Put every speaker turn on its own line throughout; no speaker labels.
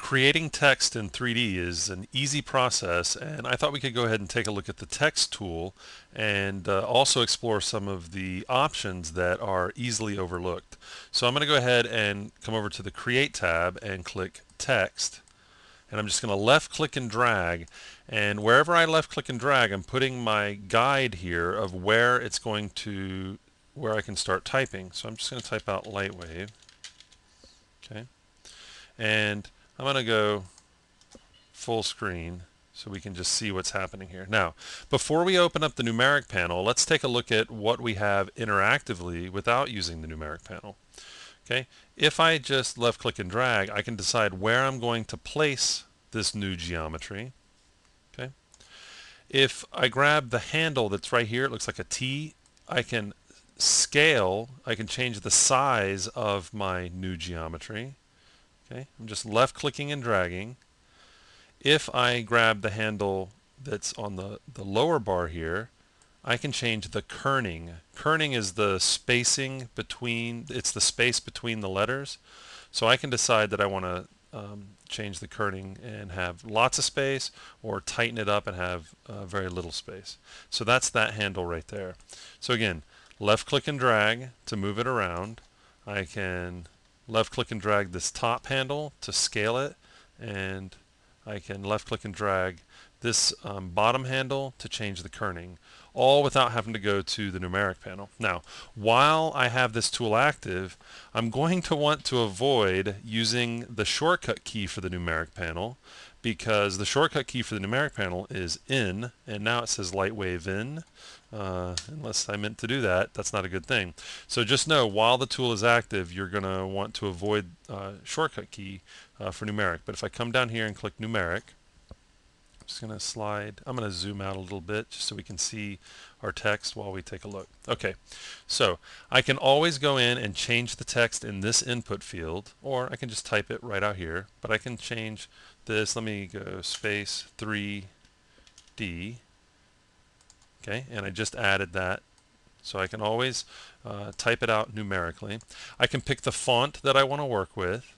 Creating text in 3D is an easy process, and I thought we could go ahead and take a look at the text tool and also explore some of the options that are easily overlooked. So I'm going to go ahead and come over to the Create tab and click Text, and I'm just going to left click and drag, and wherever I left click and drag, I'm putting my guide here of where I can start typing. So I'm just going to type out Lightwave, okay, and I'm going to go full screen so we can just see what's happening here. Now, before we open up the numeric panel, let's take a look at what we have interactively without using the numeric panel. Okay, if I just left click and drag, I can decide where I'm going to place this new geometry. Okay, if I grab the handle that's right here, it looks like a T, I can scale, I can change the size of my new geometry. Okay, I'm just left clicking and dragging. If I grab the handle that's on the lower bar here, I can change the kerning. Kerning is the spacing between, it's the space between the letters. So I can decide that I want to change the kerning and have lots of space, or tighten it up and have very little space. So that's that handle right there. So again, left click and drag to move it around. I can left click and drag this top handle to scale it, and I can left click and drag this bottom handle to change the kerning, all without having to go to the numeric panel. Now, while I have this tool active, I'm going to want to avoid using the shortcut key for the numeric panel, because the shortcut key for the numeric panel is in, and now it says Lightwave in. Unless I meant to do that, that's not a good thing. So just know, while the tool is active, you're going to want to avoid shortcut key for numeric. But if I come down here and click numeric, I'm just going to slide, I'm going to zoom out a little bit just so we can see our text while we take a look. Okay, so I can always go in and change the text in this input field, or I can just type it right out here, but I can change this. Let me go space 3D. Okay, and I just added that, so I can always type it out numerically. I can pick the font that I want to work with.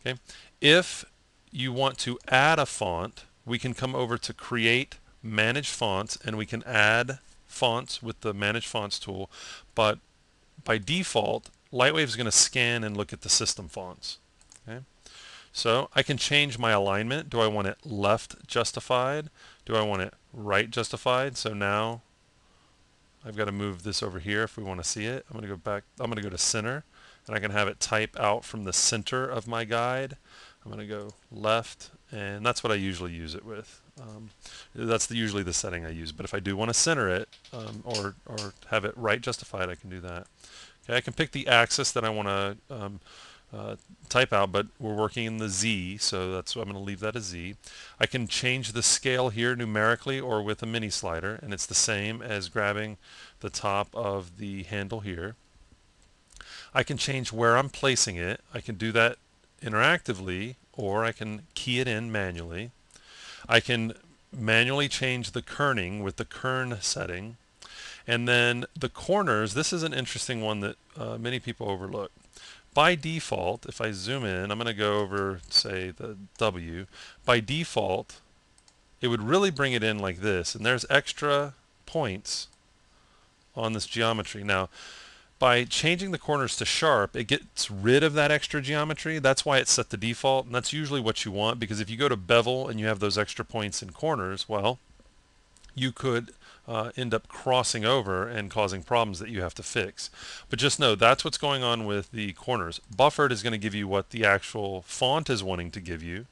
Okay, if you want to add a font, we can come over to Create, Manage Fonts, and we can add fonts with the Manage Fonts tool. But by default, Lightwave is going to scan and look at the system fonts. Okay, so I can change my alignment. Do I want it left justified? Do I want it right justified? So now I've got to move this over here if we want to see it. I'm going to go back, I'm going to go to center, and I can have it type out from the center of my guide. I'm going to go left, and that's what I usually use it with. That's usually the setting I use. But if I do want to center it or have it right justified, I can do that. Okay, I can pick the axis that I want to type out, but we're working in the Z, so that's why I'm going to leave that as Z. I can change the scale here numerically or with a mini slider, and it's the same as grabbing the top of the handle here. I can change where I'm placing it. I can do that interactively, or I can key it in manually. I can manually change the kerning with the kern setting. And then the corners, this is an interesting one that many people overlook. By default, if I zoom in, I'm going to go over, say, the W. By default, it would really bring it in like this, and there's extra points on this geometry. Now, by changing the corners to sharp, it gets rid of that extra geometry. That's why it's set to default, and that's usually what you want, because if you go to bevel and you have those extra points in corners, well, you could end up crossing over and causing problems that you have to fix. But just know that's what's going on with the corners. Buffered is going to give you what the actual font is wanting to give you.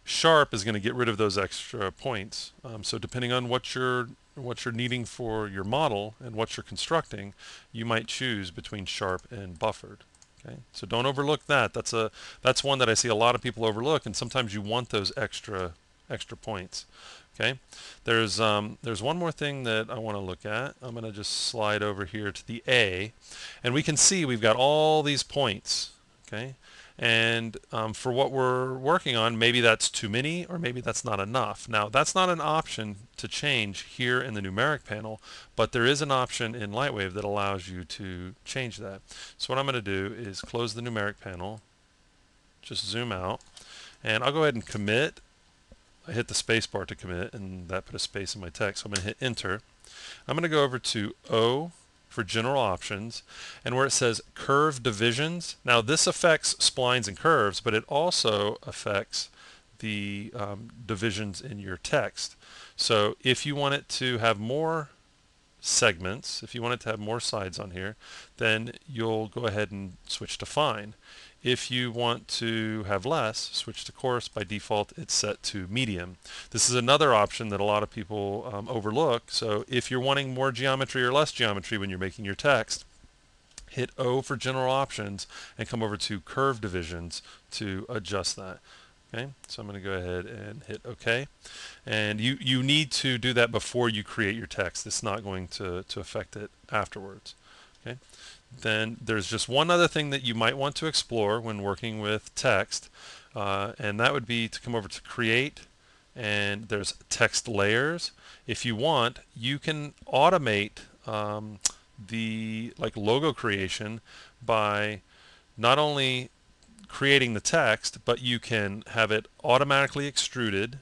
Sharp is going to get rid of those extra points. So depending on what you're needing for your model and what you're constructing, you might choose between sharp and buffered. Okay, so don't overlook that. That's one that I see a lot of people overlook, and sometimes you want those extra points. Okay, there's one more thing that I want to look at. I'm going to just slide over here to the A, and we can see we've got all these points. Okay, and for what we're working on, maybe that's too many or maybe that's not enough. Now, that's not an option to change here in the numeric panel, but there is an option in Lightwave that allows you to change that. So what I'm going to do is close the numeric panel, just zoom out, And I'll go ahead and commit. I hit the space bar to commit, and that put a space in my text. So I'm going to hit enter. I'm going to go over to O for general options, and where it says curve divisions, now this affects splines and curves, but it also affects the divisions in your text. So if you want it to have more segments, if you want it to have more sides on here, then you'll go ahead and switch to fine. If you want to have less, switch to coarse. By default, it's set to medium. This is another option that a lot of people overlook. So if you're wanting more geometry or less geometry when you're making your text, hit O for general options and come over to curve divisions to adjust that. Okay, so I'm going to go ahead and hit OK. And you need to do that before you create your text. It's not going to affect it afterwards. Okay. Then there's just one other thing that you might want to explore when working with text, and that would be to come over to Create, and there's Text Layers. If you want, you can automate the logo creation by not only creating the text, but you can have it automatically extruded,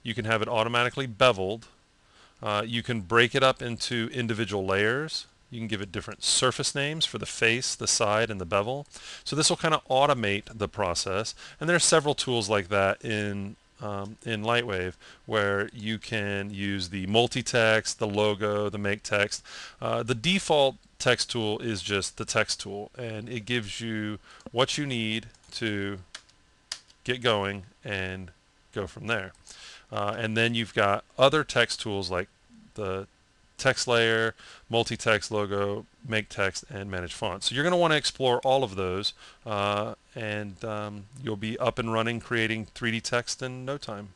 you can have it automatically beveled, you can break it up into individual layers. You can give it different surface names for the face, the side, and the bevel. So this will kind of automate the process. And there are several tools like that in Lightwave where you can use the multi-text, the logo, the make text. The default text tool is just the text tool, and it gives you what you need to get going and go from there. And then you've got other text tools like the text layer, multi-text, logo, make text, and manage fonts. So you're going to want to explore all of those, and you'll be up and running creating 3D text in no time.